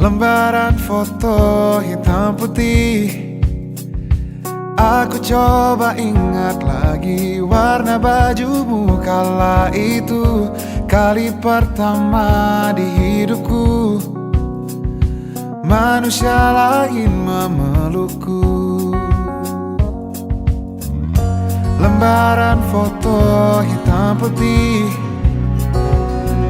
Lembaran foto hitam putih. Aku coba ingat lagi warna bajumu kala itu, kali pertama di hidupku manusia lain memelukku. Lembaran foto hitam putih.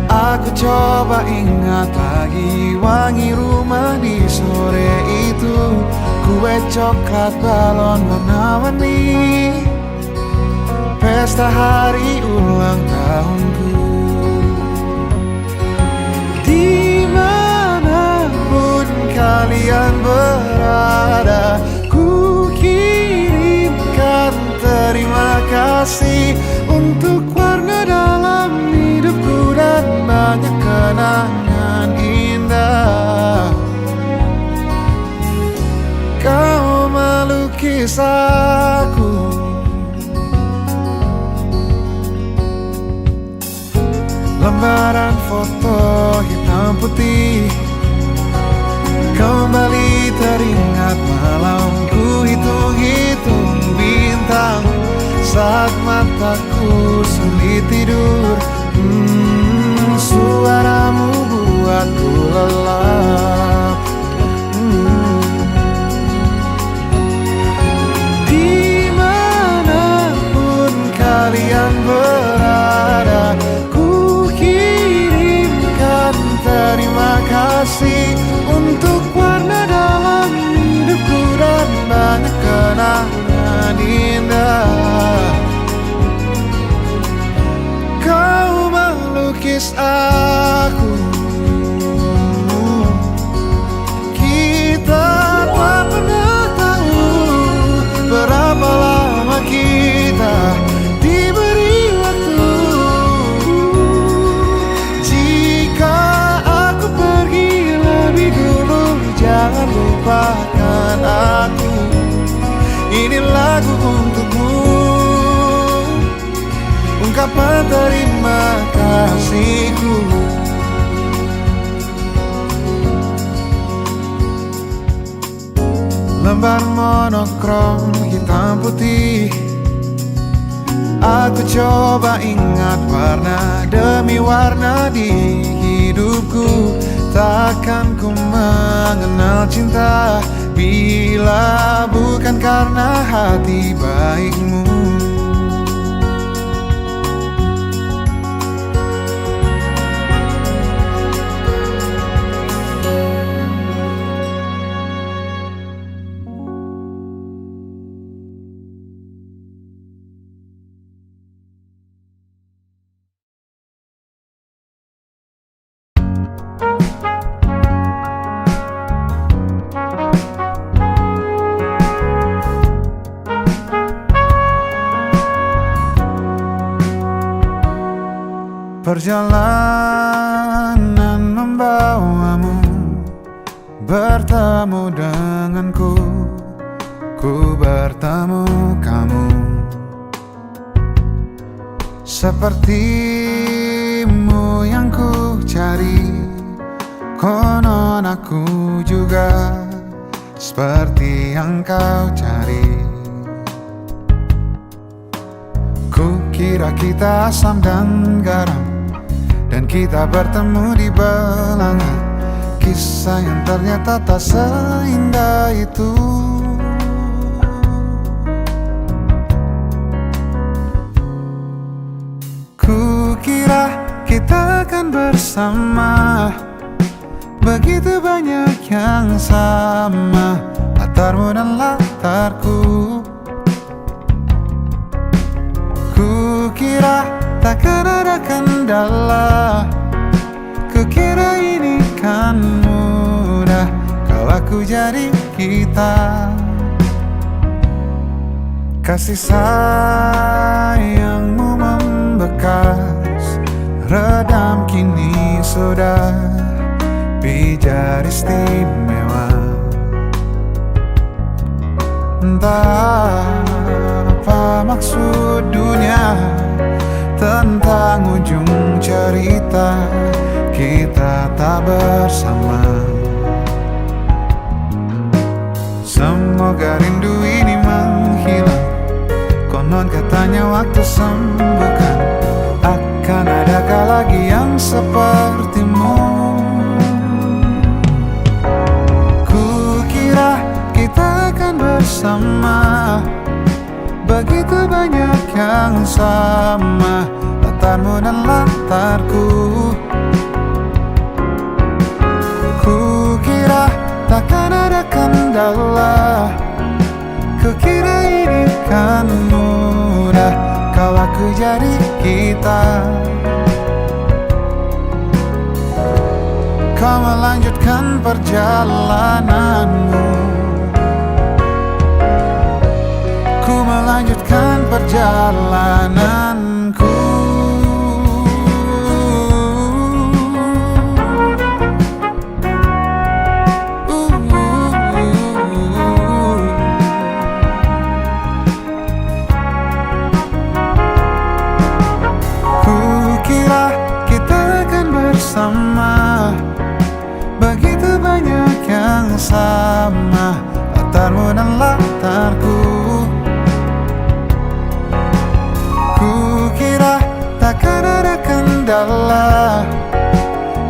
Aku coba ingat lagi wangi rumah di sore itu, kue coklat balon warna-warni, pesta hari ulang tahunku. Dimanapun kalian berada, ku kirimkan terima kasih untuk warna dalam hidupku dan banyak kenangan indah. Kau melukis aku, lembaran foto hitam putih. Kembali teringat malamku hitung-hitung bintang saat mataku sulit tidur. Suaramu buatku lelap. Dimanapun kalian berada, ku kirimkan terima kasih untuk warna dalam hidupku dan banyak kenangan indah. Kau melukis aku, kita tak pernah tahu berapa lama kita diberi waktu. Jika aku pergi lebih dulu, jangan lupakan aku. Ini lagu untukmu, ungkapan terima kasihku. Lembar monokrom hitam putih. Aku coba ingat warna demi warna di hidupku. Takkan ku mengenal cinta bila bukan karena hati baikmu. Perjalanan membawamu bertemu denganku, ku bertemu kamu. Sepertimu yang ku cari, konon aku juga seperti yang kau cari. Ku kira kita asam dan garam, dan kita bertemu di belanga. Kisah yang ternyata tak seindah itu. Ku kira kita akan bersama, begitu banyak yang sama, latarmu dan latarku. Ku kira takkan ada kendala, kukira ini kan mudah kalau aku jadi kita. Kasih sayangmu membekas, redam kini sudah pijar istimewa. Entah apa maksud dunia tentang ujung cerita kita tak bersama. Semoga rindu ini menghilang. Konon katanya waktu sembuhkan. Akan adakah lagi yang sepertimu? Kukira kita akan bersama. Begitu banyak yang sama, latarmu dan latarku. Kukira takkan ada kendala. Kukira ini kan mudah, kau aku jadi kita. Kau melanjutkan perjalananmu, ku melanjutkan perjalananku. Kukira kita akan bersama. Begitu banyak yang sama, latarmu dan latarku. Kukira takkan ada kendala.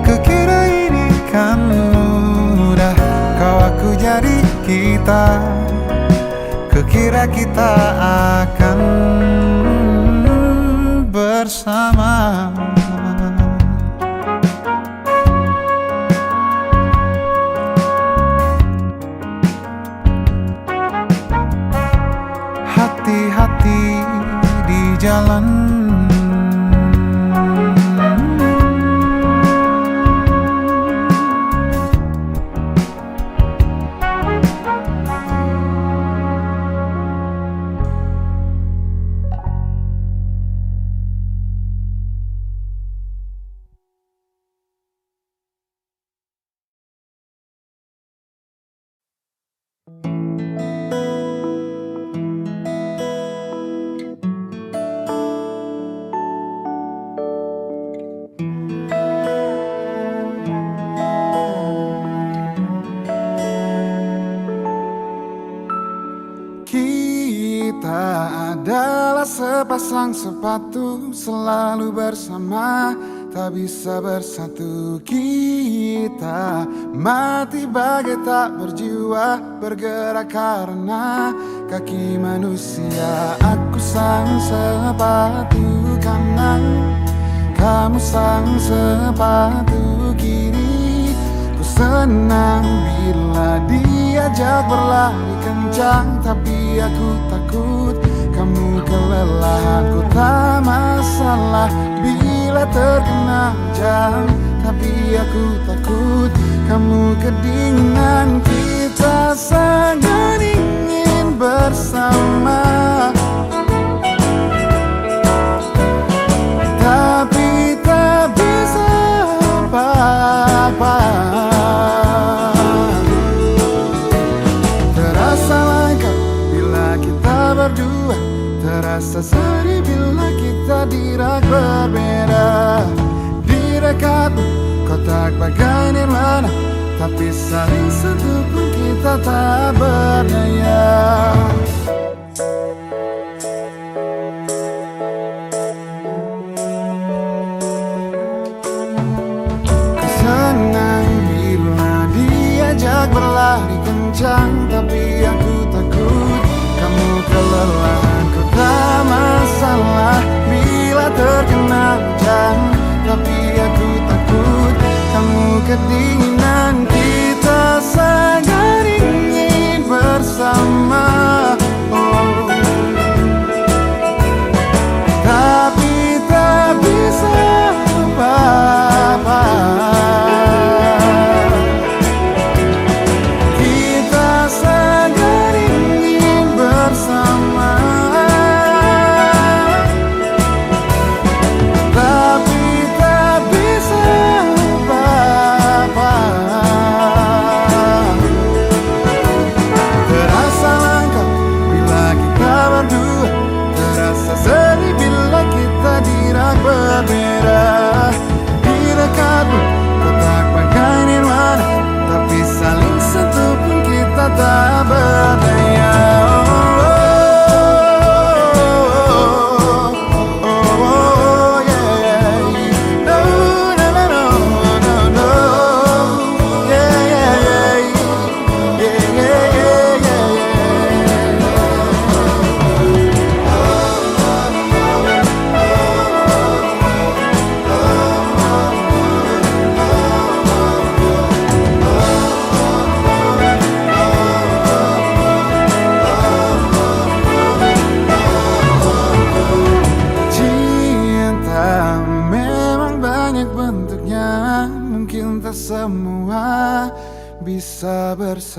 Kukira ini kan mudah, kau aku jadi kita. Kukira kita akan bersama. Hati-hati di jalan. Kita adalah sepasang sepatu, selalu bersama, tak bisa bersatu. Kita mati bagai tak berjiwa, bergerak karena kaki manusia. Aku sang sepatu kanan, kamu sang sepatu kiri. Ku senang bila diajak berlari kencang, tapi aku takut kamu kelelahan. Ku tak masalah bila terkena hujan, tapi aku takut kamu kedinginan. Kita sangat ingin bersama, tapi tak bisa apa-apa. Terasa langka bila kita berdua, terasa sedih bila kita dirak berbeda. Di dekatmu kotak bagai nirwana, tapi saling sentuh pun kita tak berdaya. Senang bila diajak berlari kencang, tapi aku takut kamu kelelahan. Ku tak masalah bila terkena hujan, tapi aku takut kamu kedinginan. Kita sangat ingin bersama,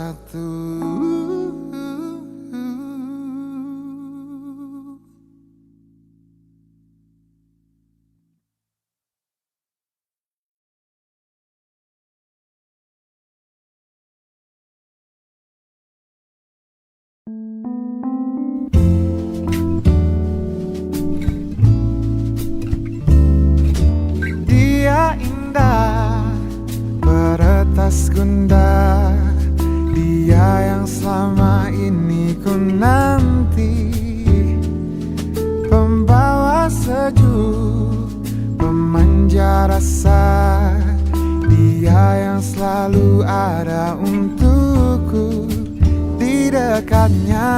bersatu. Dia indah, peretas gundah, dia yang selama ini ku nanti, pembawa sejuk, pemanja rasa, dia yang selalu ada untukku. Di dekatnya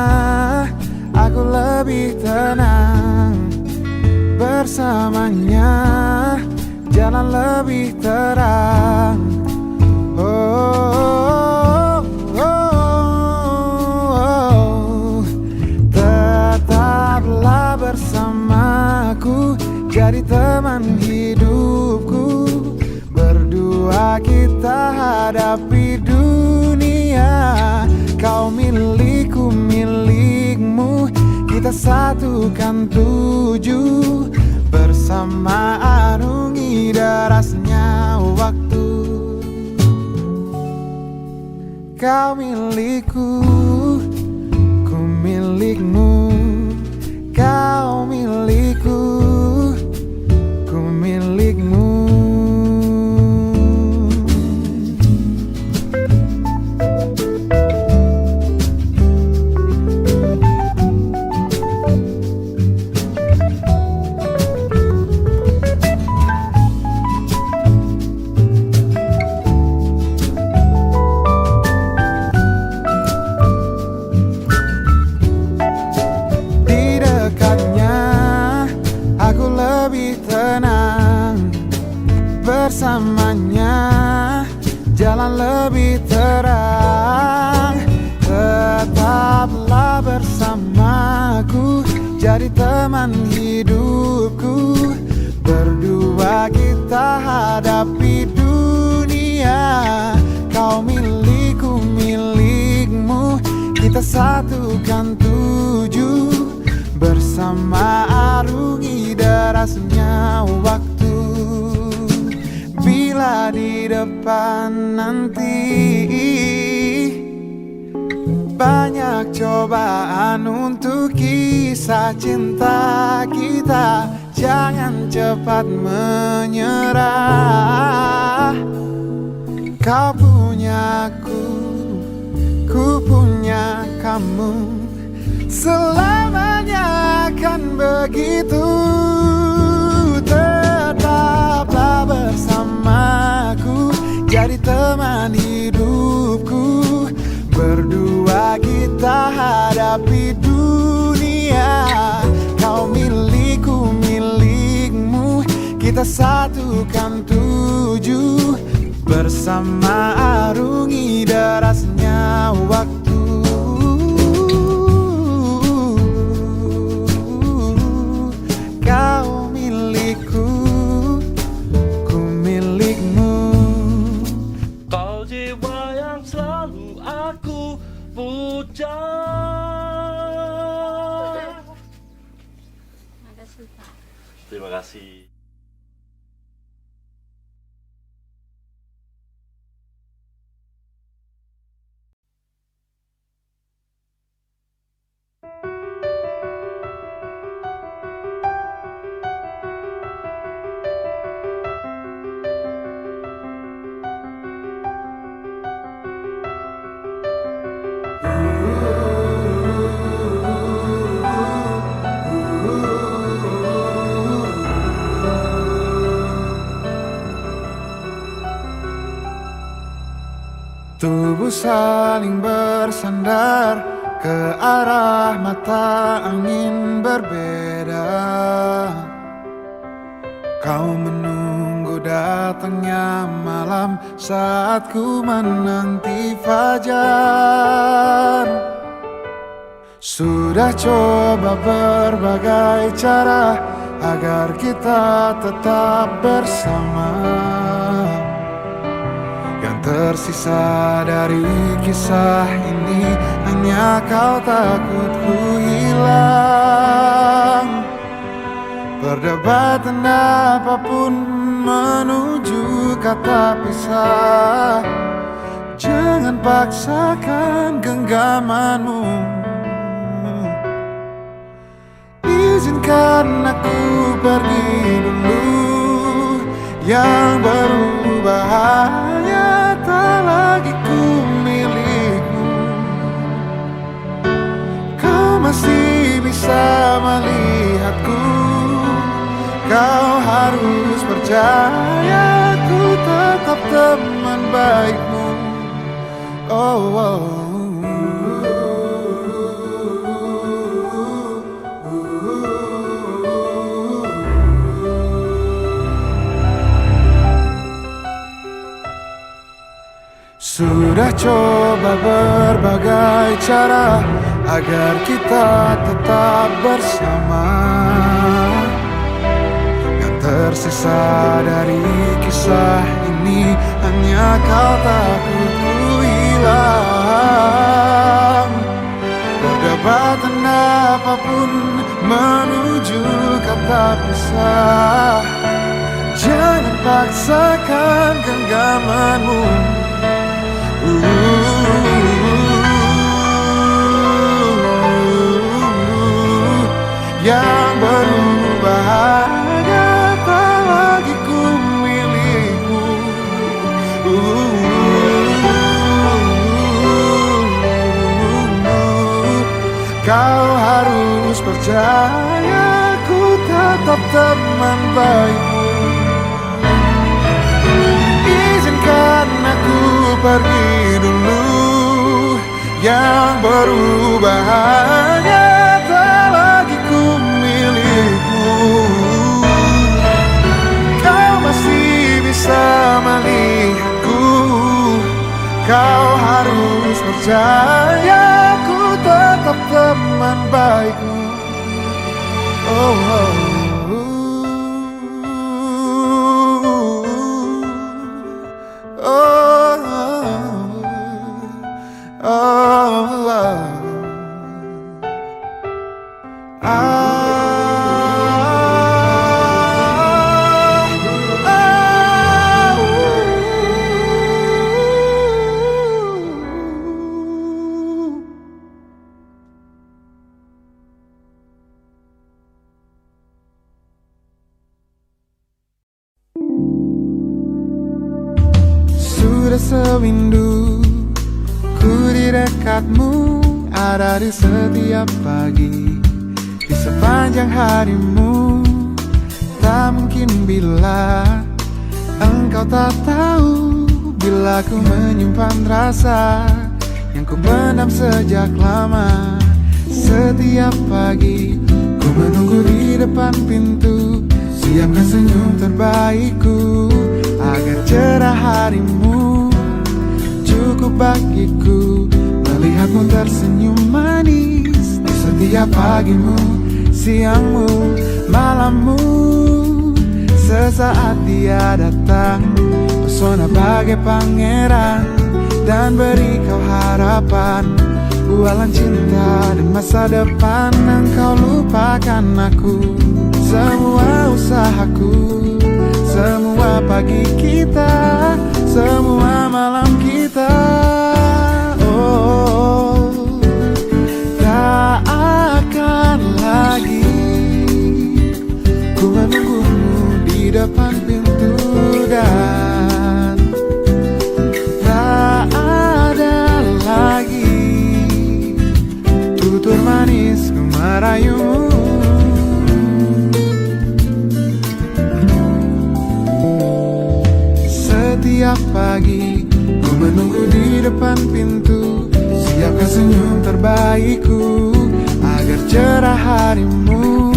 aku lebih tenang, bersamanya jalan lebih terang. Oh, tetaplah bersamaku, jadi teman hidupku. Berdua kita hadapi dunia, kau milikku, milikmu, kita satukan tujuh. Bersama arungi derasnya waktu. Kau milikku, ku milikmu. Kau milikku, ku milikmu. Bersamanya jalan lebih terang. Tetaplah bersamaku, jadi teman hidupku. Berdua kita hadapi dunia, kau milikku, milikmu, kita satukan tujuh. Bersama arungi derasnya waktu. Bila di depan nanti banyak cobaan untuk kisah cinta kita, jangan cepat menyerah. Kau punya ku punya kamu, selamanya akan begitu. Tetaplah bersamaku, jadi teman hidupku. Berdua kita hadapi dunia, kau milikku, milikmu, kita satukan tujuh. Bersama arungi derasnya waktu. Kau milikku, ku milikmu. Kau jiwa yang selalu aku puja. Terima kasih. Tubuh saling bersandar, ke arah mata angin berbeda. Kau menunggu datangnya malam saat ku menanti fajar. Sudah coba berbagai cara agar kita tetap bersama. Yang tersisa dari kisah ini hanya kau takutku hilang. Perdebatan apapun menuju kata pisah. Jangan paksakan genggamanmu. Izinkan aku pergi dulu. Yang berbahaya tak lagi ku milikmu. Kau masih bisa melihatku. Kau harus percaya ku tetap teman baikmu. Oh, oh. Sudah coba berbagai cara agar kita tetap bersama. Yang tersisa dari kisah ini hanya kau takutku hilang. Perdebatan apapun menuju kata pisah. Jangan paksakan genggamanmu. Yang berubah tak lagi ku milikmu. Kau harus percaya ku tetap teman baikmu. Izinkan aku pergi dulu. Yang berubah hanya tak lagi ku milikmu. Kau masih bisa melihatku. Kau harus percaya ku tetap teman baikmu. Oh, oh. Sudah sewindu ku di dekatmu, ada di setiap pagi, di sepanjang harimu. Tak mungkin bila engkau tak tahu, bila ku menyimpan rasa yang ku pendam sejak lama. Setiap pagi ku menunggu di depan pintu, siapkan senyum terbaikku agar cerah harimu. Cukup bagiku melihatmu tersenyum manis di setiap pagimu, siangmu, malammu. Sesaat dia datang, pesona bagai pangeran, dan beri kau harapan, bualan cinta dan masa depan. Engkau lupakan aku, semua usahaku, semua pagi kita, semua malam kita. Oh, tak akan lagi ku menunggumu di depan pintu, dan tak ada lagi tutur manis ku merayumu. Setiap pagi ku menunggu di depan pintu, siapkan senyum terbaikku agar cerah harimu.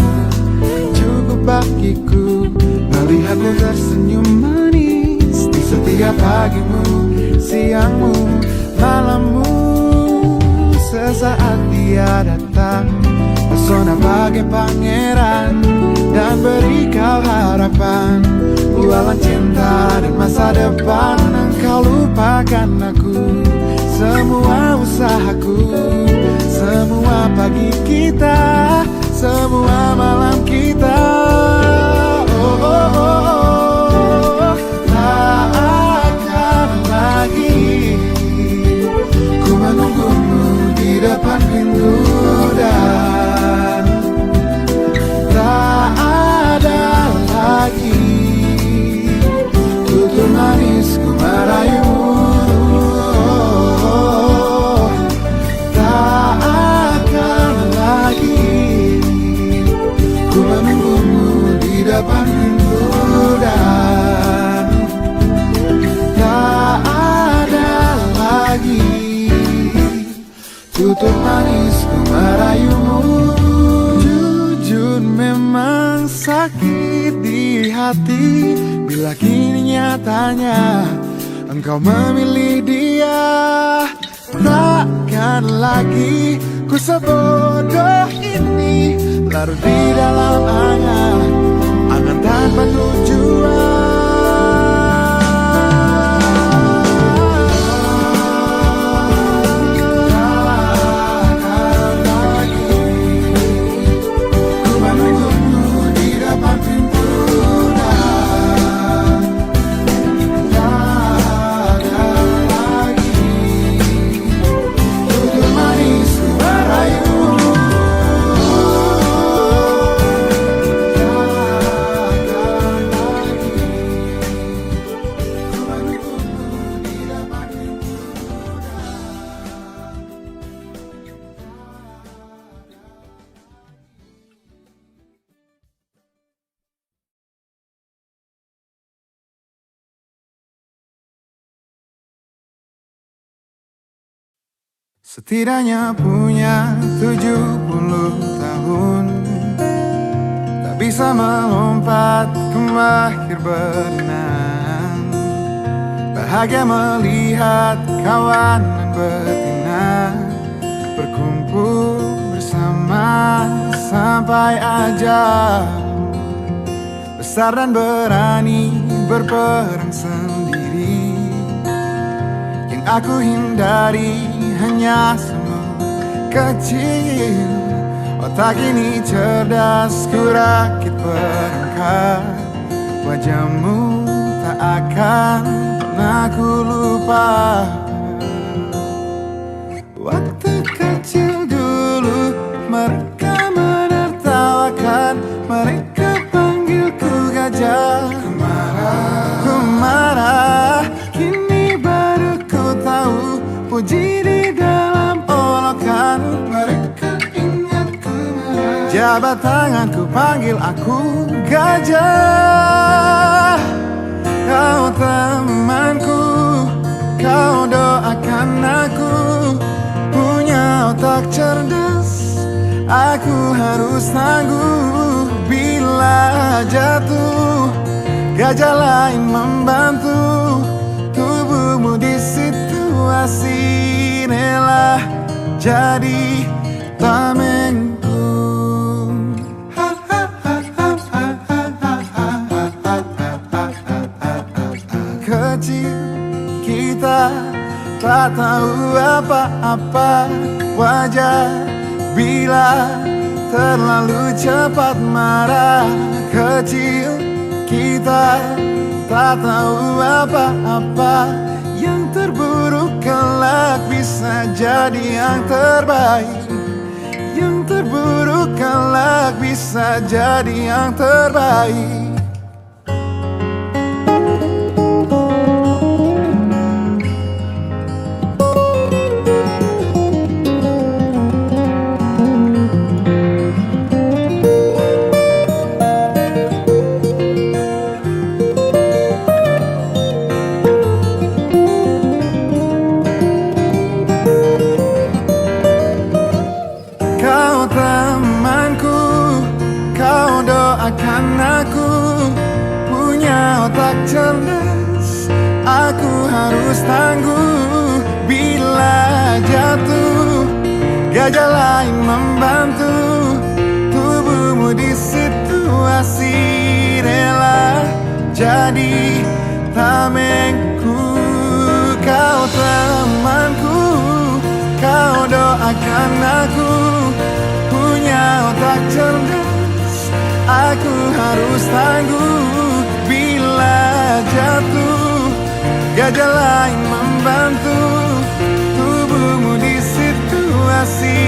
Cukup bagiku melihatmu tersenyum manis di setiap pagimu, siangmu, malammu. Sesaat dia datang, pesona bagai pangeran, dan beri kau harapan, bualan cinta dan masa depan. Engkau lupakan aku, semua usahaku, semua pagi kita, semua malam kita. Oh, oh, oh, tak akan lagi ku menunggumu di depan pintu, dan tak ada lagi tutur manisku merayumu. Tak akan lagi ku menunggumu di depan pintu, dan tak ada lagi tutur manisku merayumu. Jujur memang sakit di hati bila kini nyatanya engkau memilih dia. Takkan lagi ku sebodoh ini, larut di dalam angan tanpa tujuan. Setidaknya punya 70 tahun, tak bisa melompat ke mahir berenang. Bahagia melihat kawan dan betina berkumpul bersama sampai ajal. Besar dan berani berperang sendiri, yang aku hindari hanya semut kecil. Otak ini cerdas, ku rakit perangkat. Wajahmu tak akan pernah ku lupa. Waktu kecil dulu mereka menertawakan, mereka panggilku gajah. Ku marah, kini baru ku tahu puji di dalam olokan. Mereka ingat ku marah, jabat tanganku panggil aku gajah. Kau temanku, kau doakan aku, punya otak cerdas, aku harus tangguh. Bila jatuh, gajah lain membantu, tubuhmu di situasi rela jadi tamengku. Kecil kita tak tahu apa-apa, wajar bila terlalu cepat marah. Kecil kita tak tahu apa-apa, yang terburuk kelak bisa jadi yang terbaik. Yang terburuk kelak bisa jadi yang terbaik. Cerdas, aku harus tangguh. Bila jatuh, gajah lain membantu, tubuhmu di situasi situasi, rela jadi tamengku. Kau temanku, kau doakan aku, punya otak cerdas, aku harus tangguh. Bila jatuh, gajah lain membantu, tubuhmu di situasi,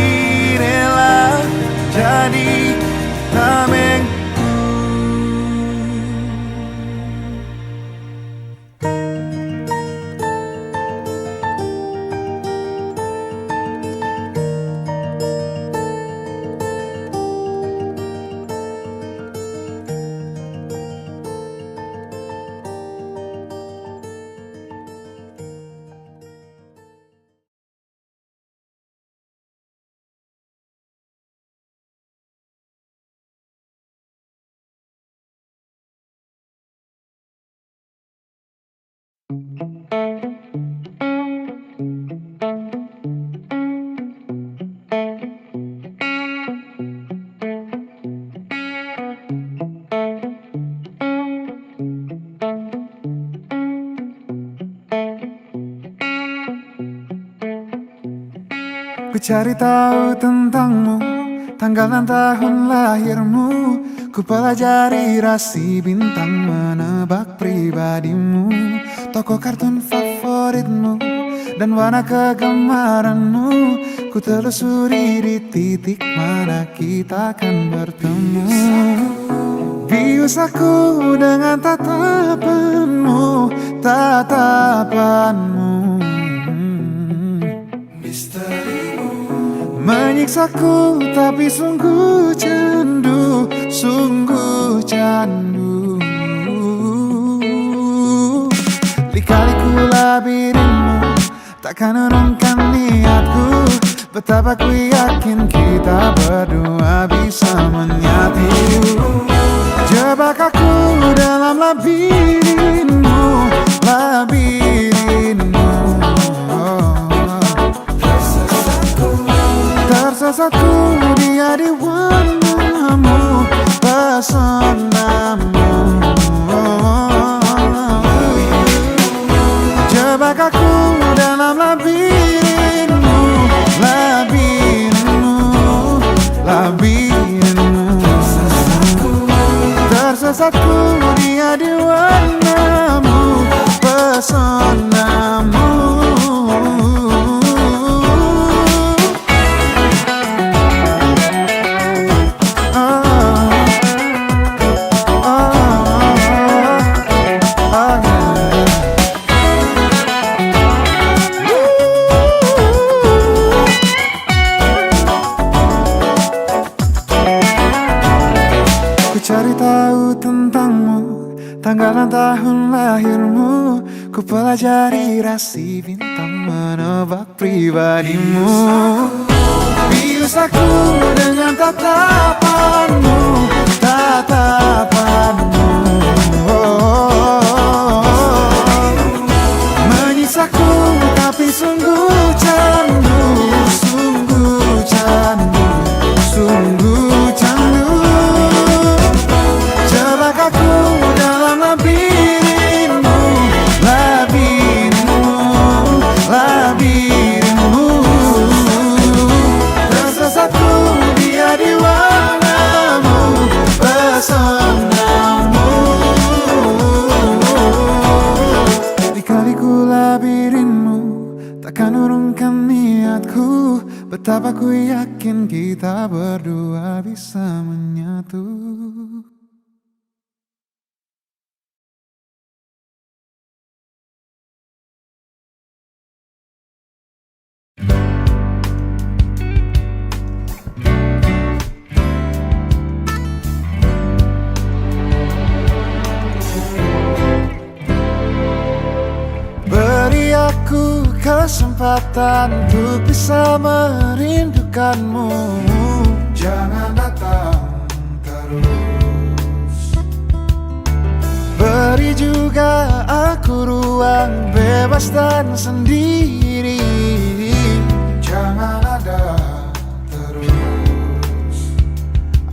rela jadi tamengku. Ku cari tahu tentangmu, tanggal dan tahun lahirmu. Ku pelajari rasi bintang, menebak pribadimu, tokoh kartun favoritmu, dan warna kegemaranmu. Ku telusuri di titik mana kita akan bertemu. Bius aku dengan tatapanmu, tatapanmu. Menyiksaku tapi sungguh candu, sungguh candu. Lika-liku labirinmu takkan urungkan niatku. Betapa ku yakin kita berdua bisa menyatu. Jebak aku dalam labirinmu, labirinmu. Tersesatku dia di warnamu, pesonamu. Jebak aku dalam labirinmu, labirinmu, labirinmu. Tersesatku dia di warnamu, pesonamu. Cari tahu tentangmu, tanggal dan tahun lahirmu. Ku pelajari rasi bintang, menebak pribadimu. Bius aku dengan tatapanmu, tatapanmu. Menyiksaku tapi sungguh candu, sungguh candu, sungguh candu. Aku dalam labirinmu, labirinmu, labirinmu. Tersesatku dia di warnamu, pesonamu. Lika-liku labirinmu takkan urungkan niatku. Betapa ku yakin kita berdua bisa menyatu. Beri aku kesempatan untuk bisa merindukanmu. Jangan datang terus. Beri juga aku ruang bebas dan sendiri. Jangan ada terus.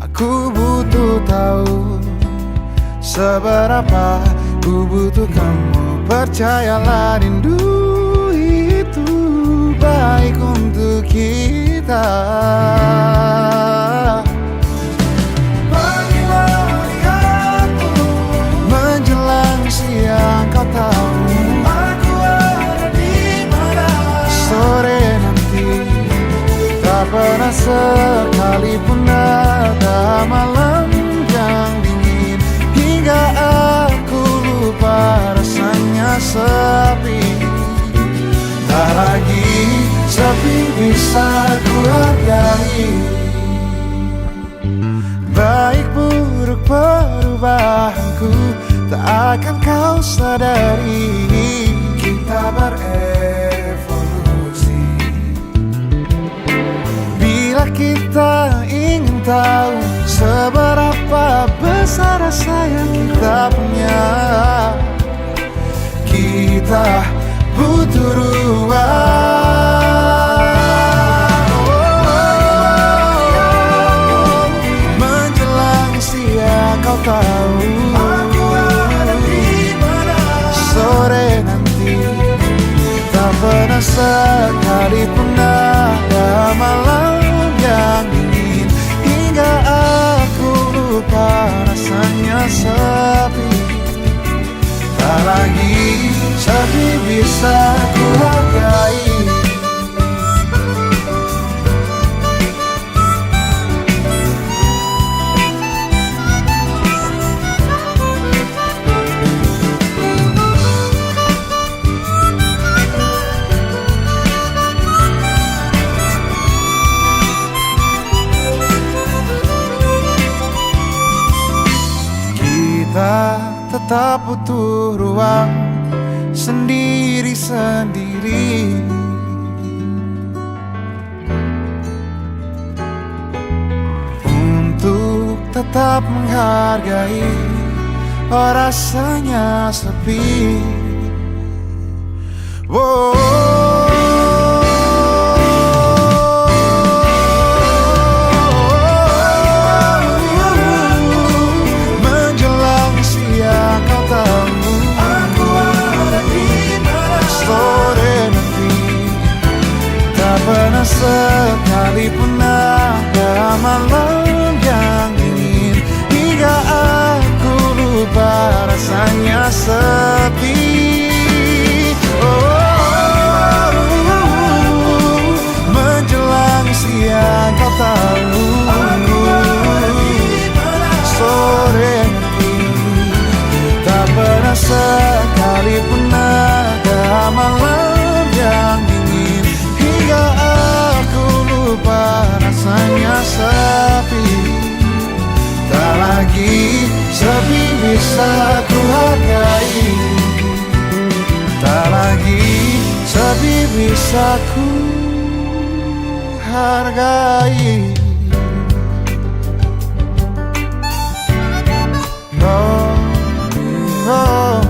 Aku butuh tahu seberapa ku butuh kamu. Percayalah rindu itu baik untuk kita. Pergilah lihatku menjelang siang, kau tahu aku ada di mana. Sore nanti tak pernah sekalipun ada malam yang dingin hingga aku lupa rasanya sepi. Tak lagi sepi bisa ku hargai. Baik buruk perubahanku tak akan kau sadari. Kita berevolusi. Bila kita ingin tahu seberapa besar rasa yang kita punya, kita butuh ruang. Menjelang siang, kau tahu aku ada di mana. Sore nanti tak pernah sekalipun ada malam yang dingin hingga aku lupa rasanya sepi. Tak lagi sepi bisa ku hargai. Kita tetap butuh ruang sendiri-sendiri untuk tetap menghargai rasanya sepi. Menjelang siang, kau tahu aku ada di mana. Sore nanti tak pernah sekalipun ada malam yang dingin hingga aku lupa rasanya sepi. Menjelang siang, kau tahu aku ada di mana. Sore nanti tak pernah sekalipun ada malam yang dingin hingga aku lupa rasanya sepi. Tak lagi sepi bisa ku hargai. Tak lagi sepi bisa ku hargai. Oh, oh.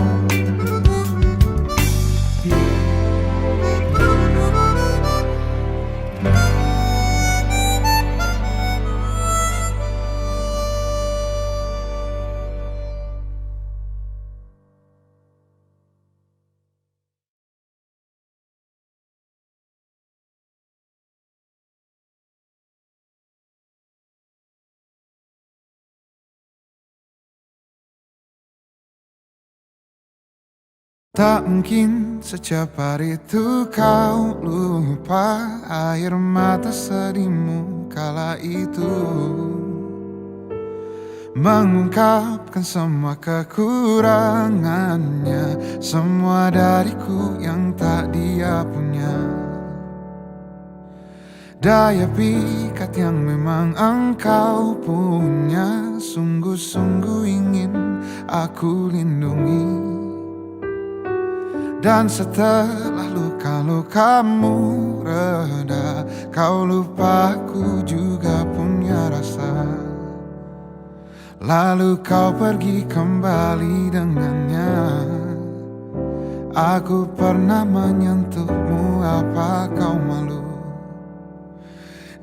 Tak mungkin secepat itu kau lupa air mata sedihmu kala itu, mengungkapkan semua kekurangannya, semua dariku yang tak dia punya. Daya pikat yang memang engkau punya, sungguh-sungguh ingin aku lindungi. Dan setelah luka-lukamu reda, kau lupa aku juga punya rasa. Lalu kau pergi kembali dengannya. Aku pernah menyentuhmu, apa kau malu?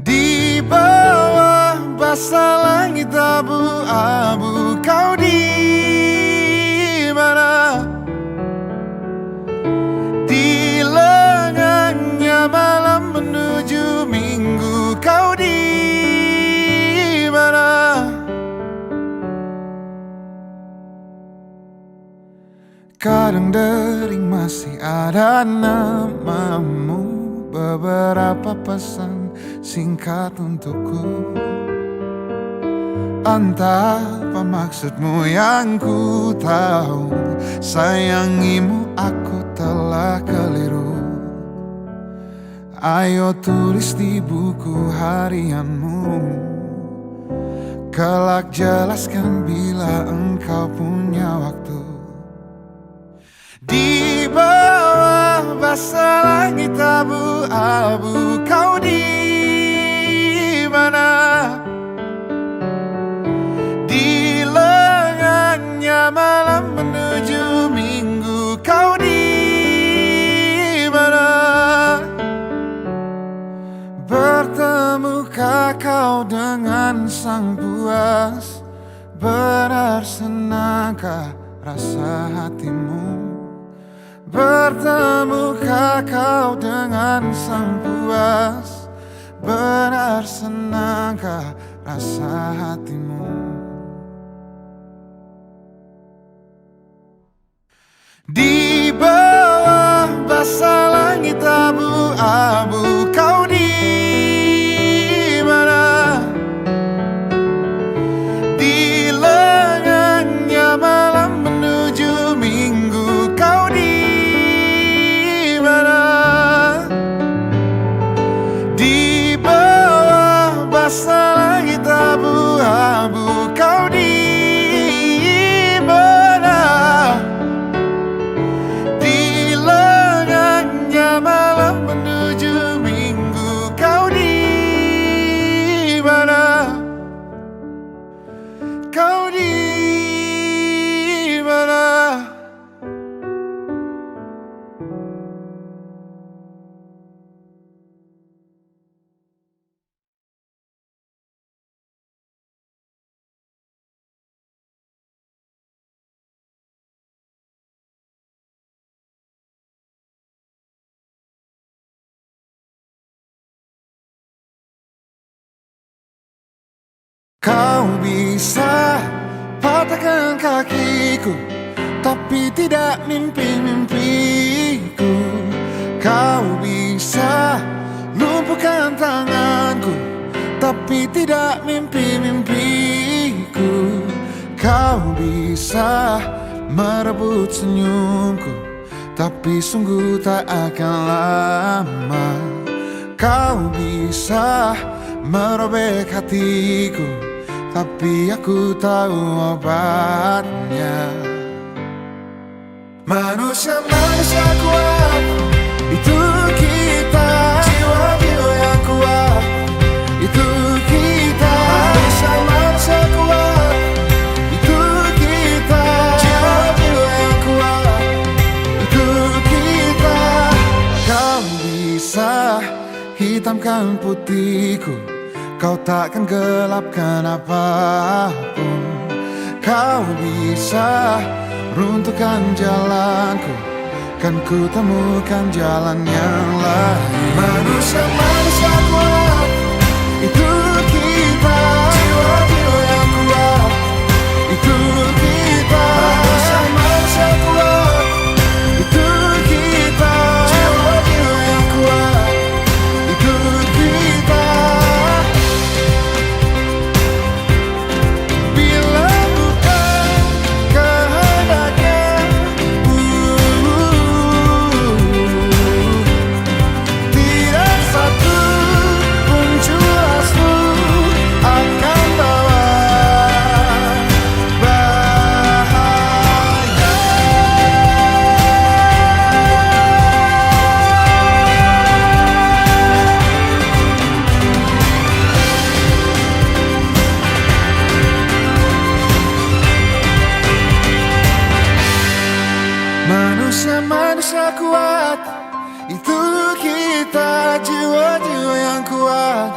Di bawah basah langit abu-abu kau di Kadang dering masih ada namamu, beberapa pesan singkat untukku. Entah apa maksudmu yang ku tahu, sayangimu aku telah keliru. Ayo tulis di buku harianmu, kelak jelaskan bila engkau punya waktu. Di bawah basah langit abu-abu, kau di mana? Di lengannya malam menuju minggu, kau di mana? Bertemukah kau dengan sang puas? Benar senangkah rasa hatimu? Bertemukah kau dengan sang puas? Benar senangkah rasa hatimu? Di bawah basah langit abu-abu, kau di mana? Di lengannya malam menuju minggu, kau di mana? Di bawah basah langit abu-abu, kau di mana? Di lengannya malam menuju minggu, kau di mana? Kau di mana? Kau bisa patahkan kakiku, tapi tidak mimpi-mimpiku. Kau bisa lumpuhkan tanganku, tapi tidak mimpi-mimpiku. Kau bisa merebut senyumku, tapi sungguh tak akan lama. Kau bisa merobek hatiku, tapi aku tahu obatnya. Manusia-manusia kuat, itu kita. Jiwa-jiwa yang kuat, itu kita. Manusia-manusia kuat, itu kita. Jiwa-jiwa yang kuat, itu kita. Kau bisa hitamkan putihku, kau takkan gelapkan apapun. Kau bisa runtuhkan jalanku, kan ku temukan jalan yang lain. Manusia-manusia kuat, itu kita. Jiwa-jiwa yang kuat, itu kita. Manusia-manusia kuat, itu kita. Jiwa-jiwa yang kuat, itu kita. Manusia-manusia kuat, itu kita. Jiwa-jiwa yang kuat,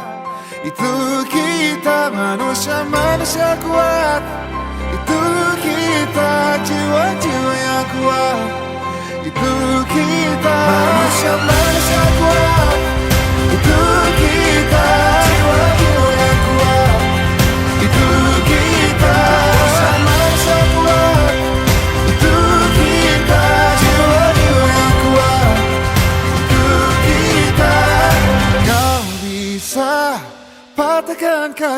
itu kita. Manusia-manusia kuat, itu kita. Jiwa-jiwa yang kuat, itu kita. Manusia-manusia kuat, itu kita. Jiwa-jiwa yang kuat, itu kita. Manusia-manusia kuat, itu kita.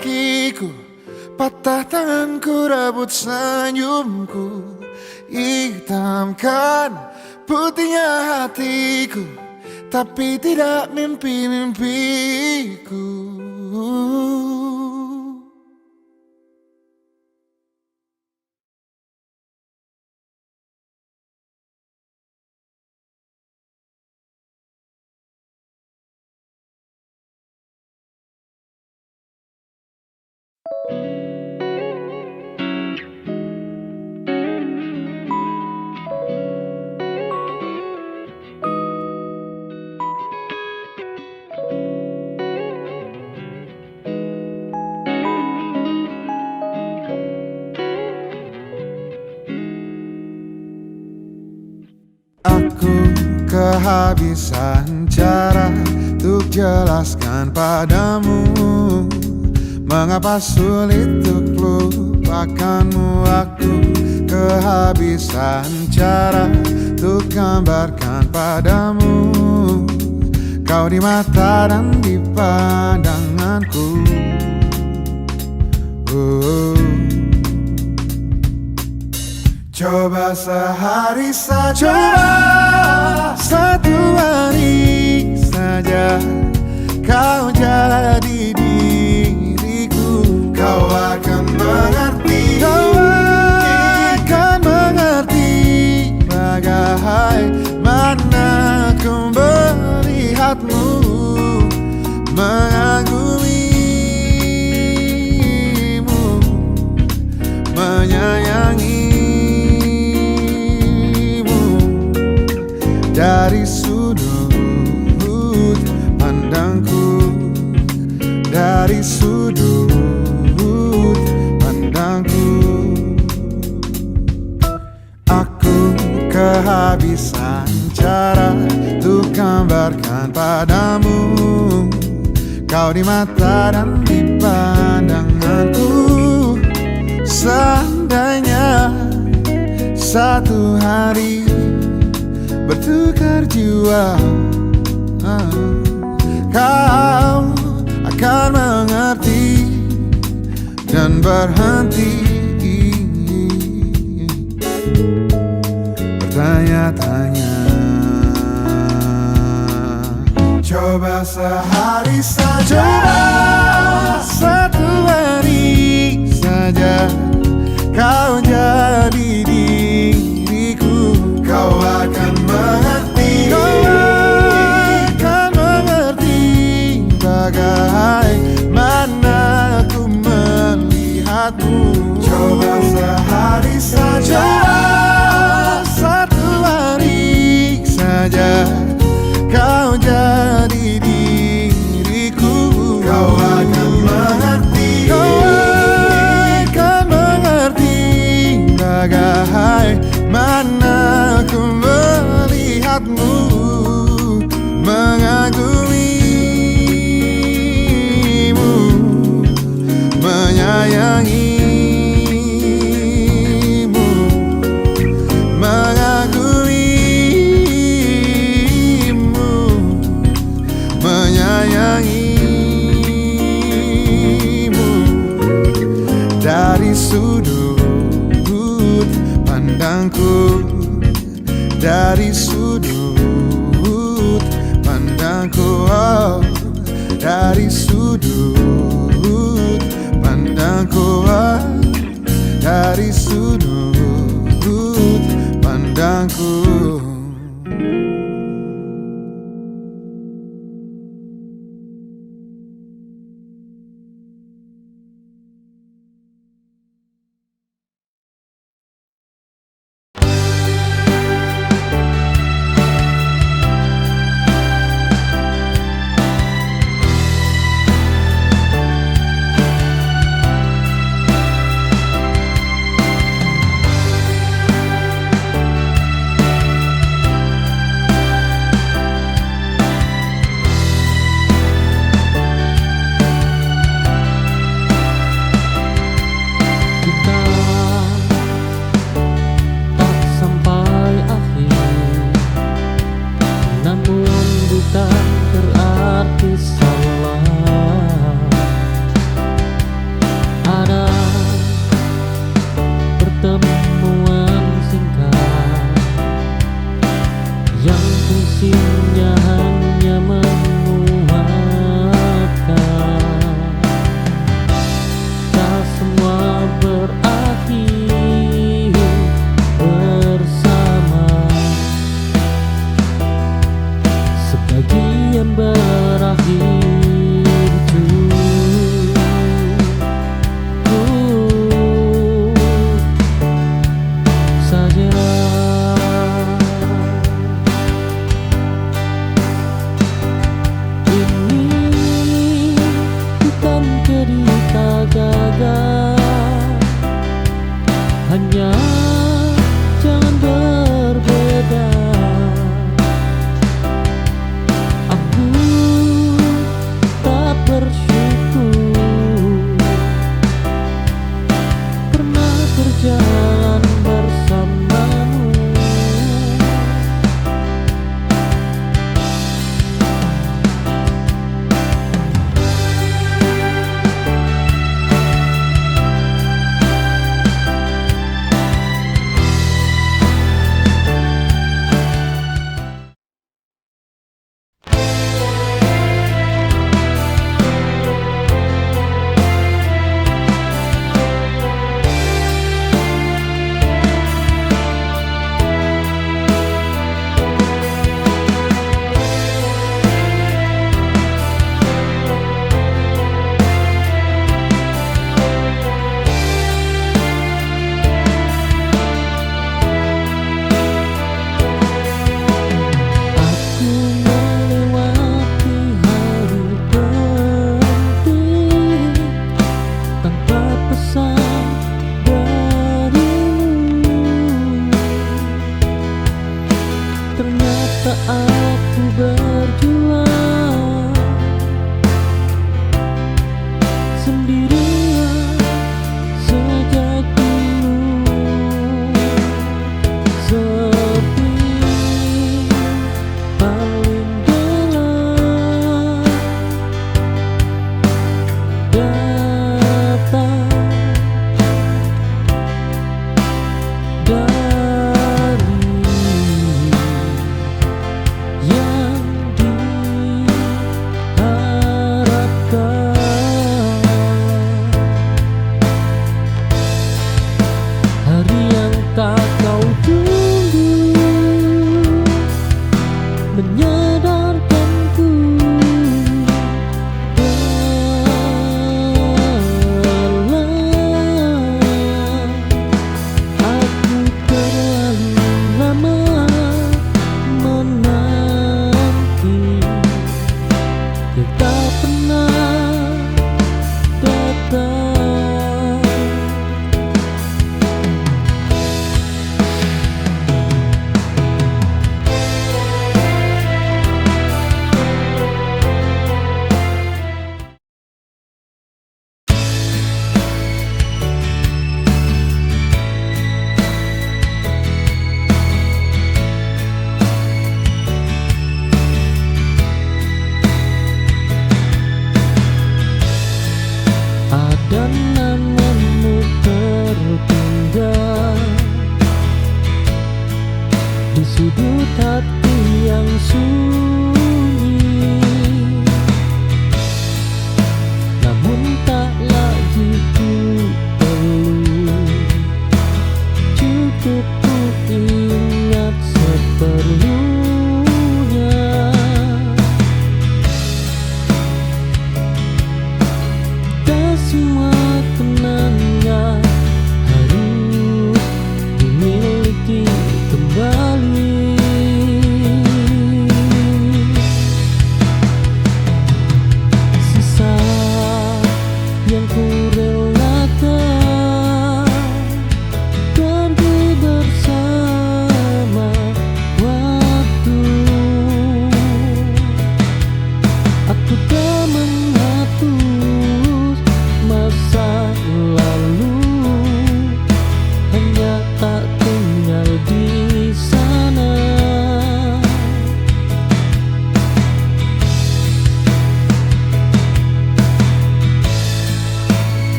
kakiku, patah tanganku, rebut senyumku, hitamkan putihnya hatiku, tapi tidak mimpi-mimpiku. Aku kehabisan cara untuk jelaskan padamu mengapa sulit untuk lupakanmu. Aku kehabisan cara untuk gambarkan padamu kau di mata dan di pandanganku. Coba sehari saja, coba satu hari saja kau jadi diriku, kau akan mengerti, kau akan mengerti bagaimana ku melihatmu, mengagumimu, menyayangi. Dari sudut pandangku, dari sudut pandangku, aku kehabisan cara untuk gambarkan padamu kau di mata dan di pandanganku. Seandainya satu hari bertukar jiwa, kau akan mengerti dan berhenti bertanya-tanya. Coba sehari saja, coba satu hari saja kau jadi diriku, kau akan mengerti, kau akan mengerti bagaimana ku melihatmu. Coba sehari saja, satu hari saja kau jadi diriku, kau akan mengerti, kau akan mengerti bagaimana ku melihatmu, mengagumimu, menyayangimu, mengagumimu, menyayangimu. Dari sudut pandangku, dari sudut pandangku, oh, dari sudut pandangku, oh, dari sudut pandangku.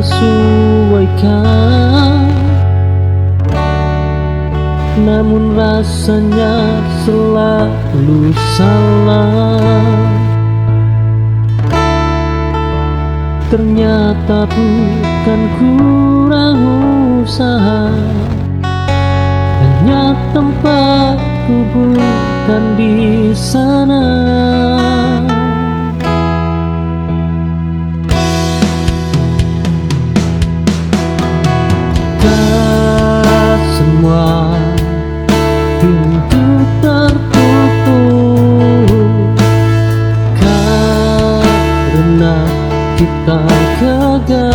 menyesuaikan, namun rasanya selalu salah. Ternyata bukan kurang usaha, hanya tempatku bukan di sana. Semua pintu tertutup karena kita gagal.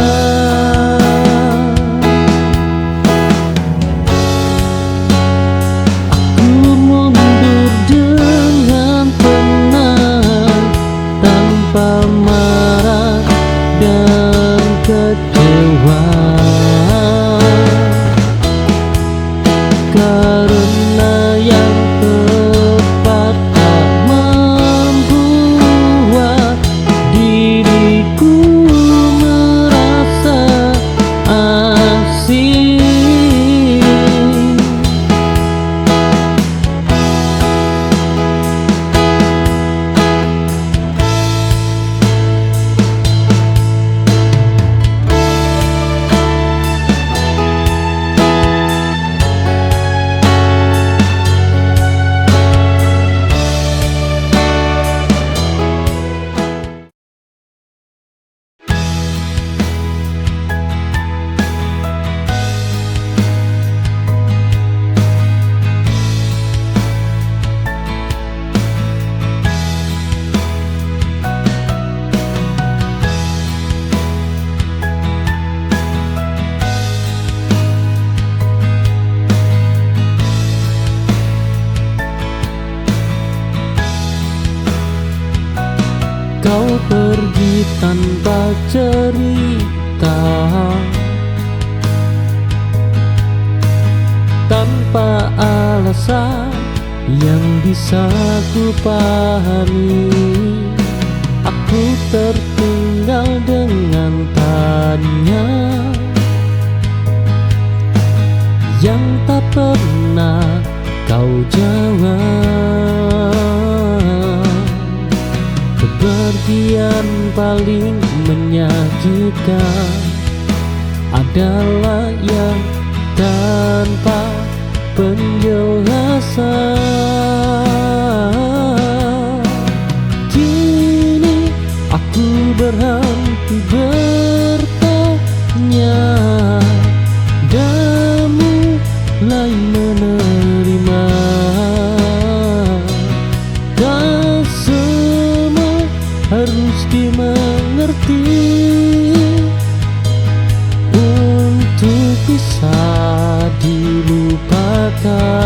Aku mundur dengan tenang, tanpa marah dan kecewa, karena yang tepat tak membuat diriku merasa asing. Kau pergi tanpa cerita, tanpa alasan yang bisa ku pahami. Aku tertinggal dengan tanya yang tak pernah kau jawab. Kepergian paling menyakitkan adalah yang tanpa penjelasan. Kini aku berhenti bertanya dan mulai menerima. Dan semua harus dimengerti untuk bisa dilupakan.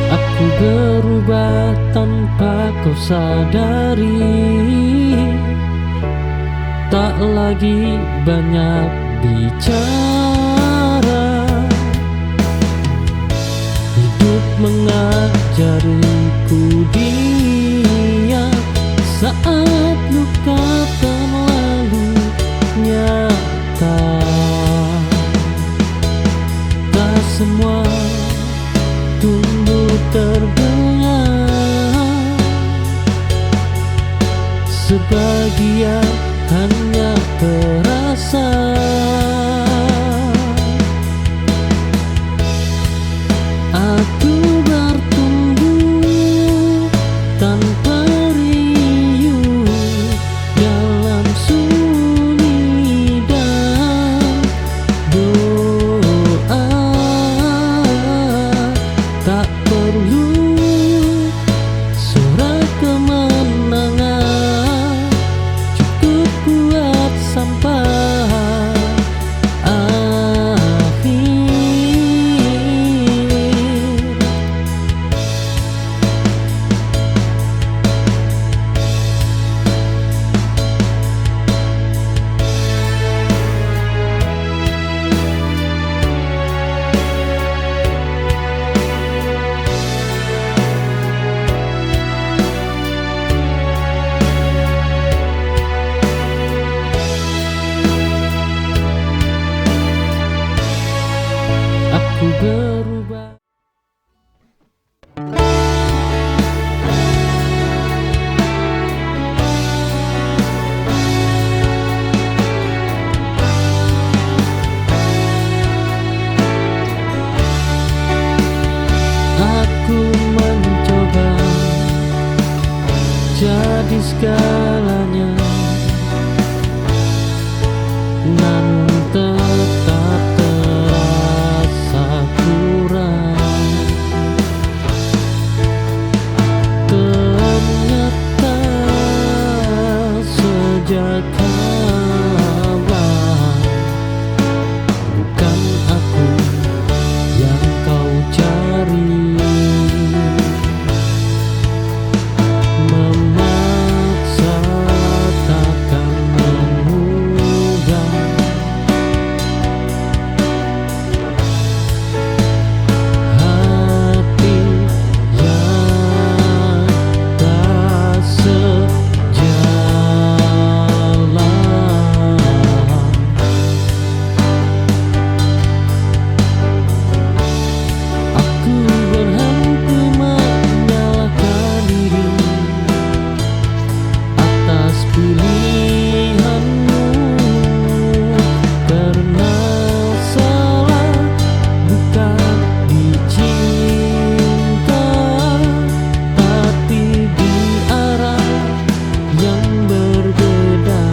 Aku berubah tanpa kau sadari, tak lagi banyak bicara. Hidup mengajariku dia saat luka terlalu nyata. Tak semua tumbuh terbenam, sebagian hanya terasa. Aku bertumbuh tanpa riuh dalam sunyi, aku berubah. Aku mencoba jadi segalanya, namun tetap terasa kurang. Ternyata sejak awal bukan aku yang kau cari. Memaksa takkan memudah. Hati yang tak sejalan. Aku berhenti menyalahkan diri atas pilihanmu, karena salah bukan dicinta, tapi di arah yang berbeda.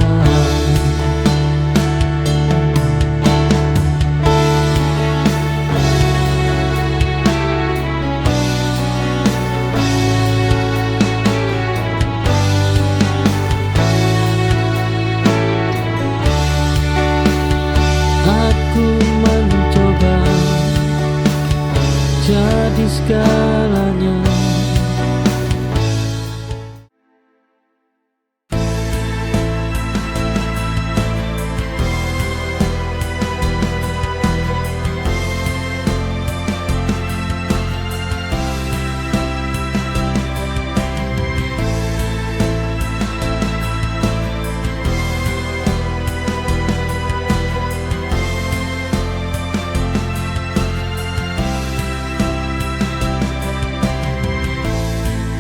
Aku mencoba jadi segalanya.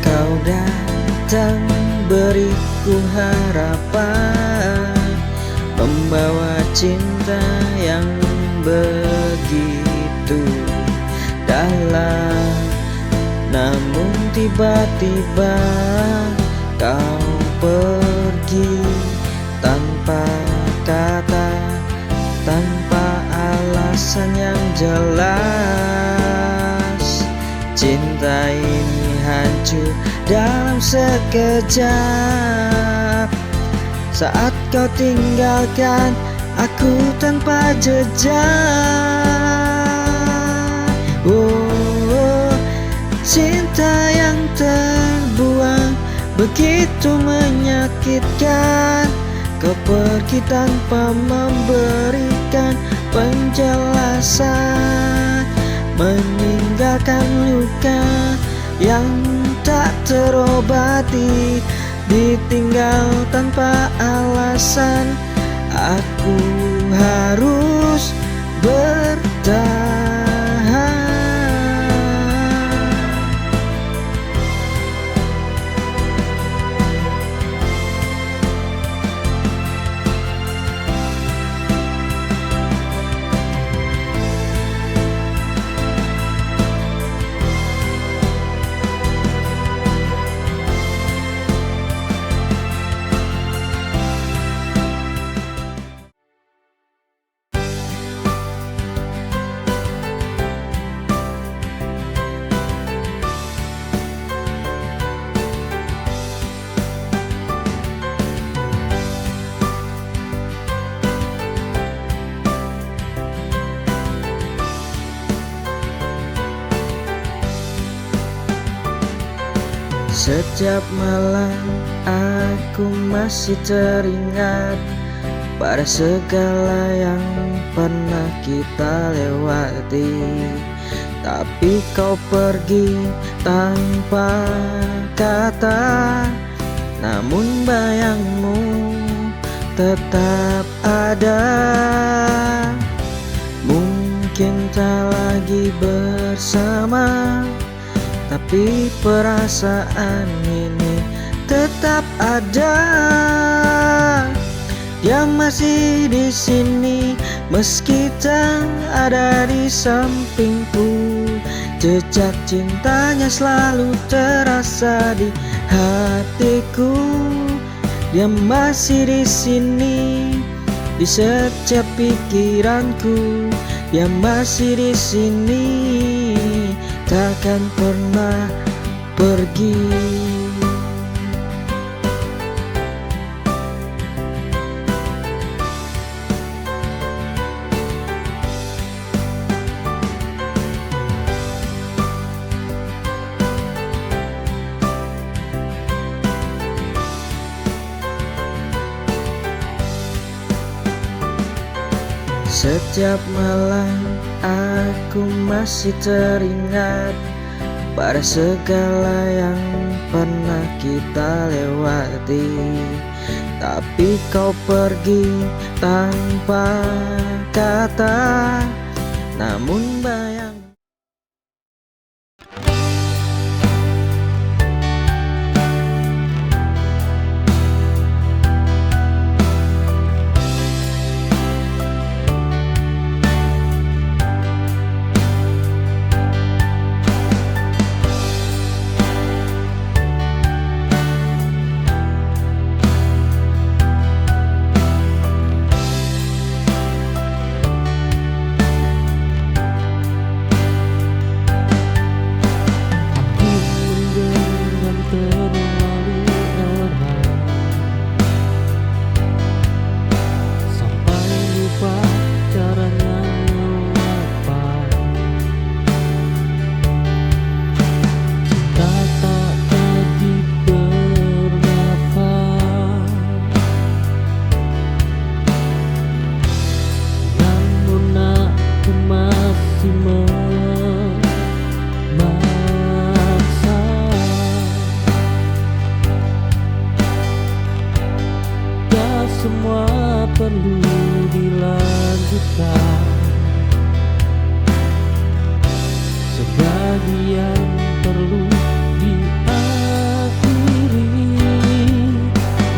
Kau datang beriku harapan, membawa cinta yang begitu dalam. Namun tiba-tiba kau pergi tanpa kata, tanpa alasan yang jelas. Cinta ini hancur dalam sekejap, saat kau tinggalkan aku tanpa jejak. Oh, cinta yang terbuang begitu menyakitkan. Kau pergi tanpa memberikan penjelasan, meninggalkan luka yang tak terobati, ditinggal tanpa alasan. Aku harus bertahan. Setiap malam aku masih teringat pada segala yang pernah kita lewati. Tapi kau pergi tanpa kata, namun bayangmu tetap ada. Mungkin tak lagi bersama, tapi perasaan ini tetap ada. Dia masih di sini meski tak ada di sampingku. Jejak cintanya selalu terasa di hatiku. Dia masih di sini di setiap pikiranku. Dia masih di sini, takkan pernah pergi. Setiap malam aku masih teringat pada segala yang pernah kita lewati. Tapi kau pergi tanpa kata, namun bayang semua perlu dilanjutkan. Sebagian perlu diakhiri.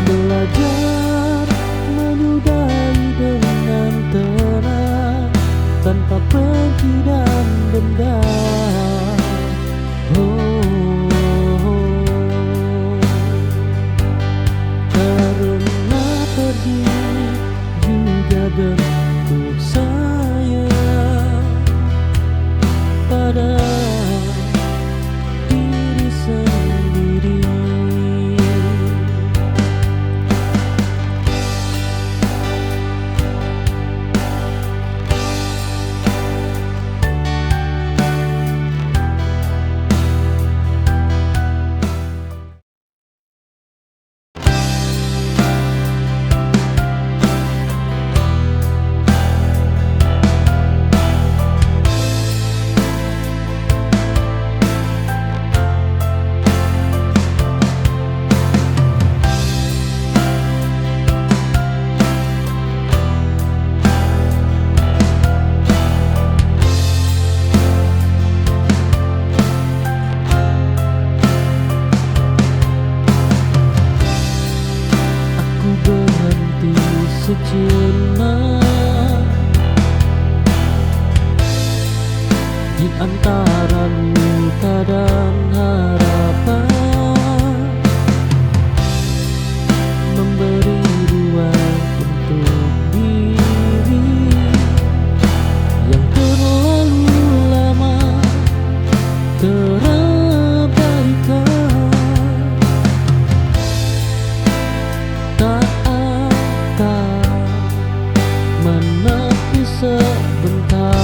Belajar menyudahi dengan tenang, tanpa benci dan dendam. Juga bentuk saya pada diri sendiri. Sejenak di antara luka dan harapan, memberi ruang untuk diri yang terlalu lama terabaikan. Tak menepi sebentar,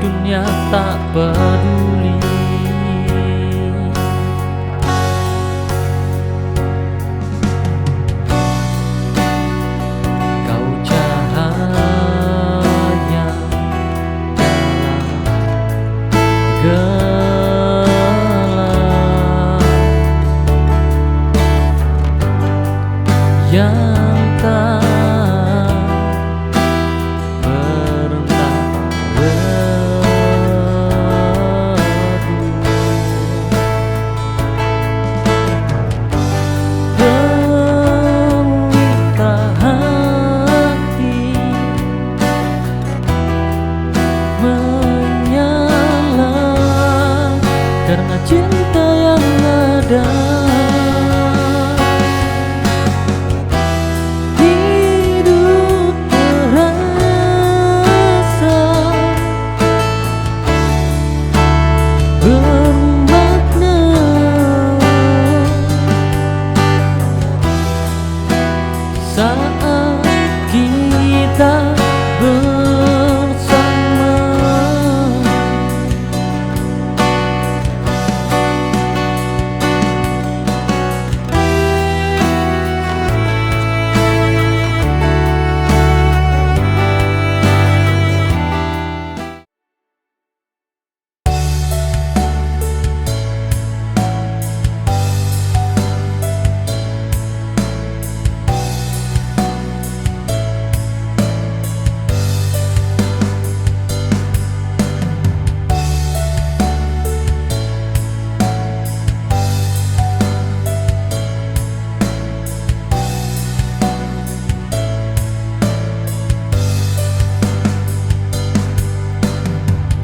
dunia tak peduli. Kau cahaya dalam gelap yang tak pernah pelita hati menyala karena cinta yang ada. Hidup terasa bermakna saat kita bersama.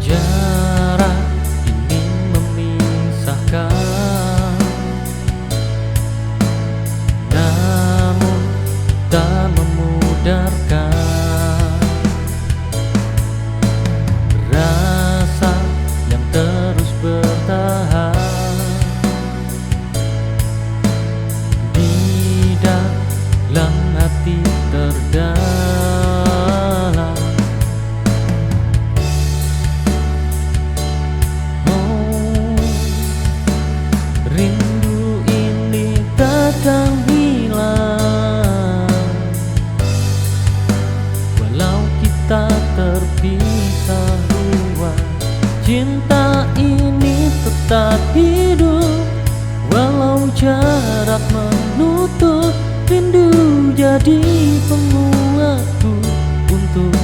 Jarak ini memisahkan, namun tak memudarkan. Rasa yang terus bertahan di dalam hati terdalam. Rindu ini takkan hilang walau kita terpisah ruang. Cinta ini tetap hidup walau jarak menutup. Rindu jadi penguatku untuk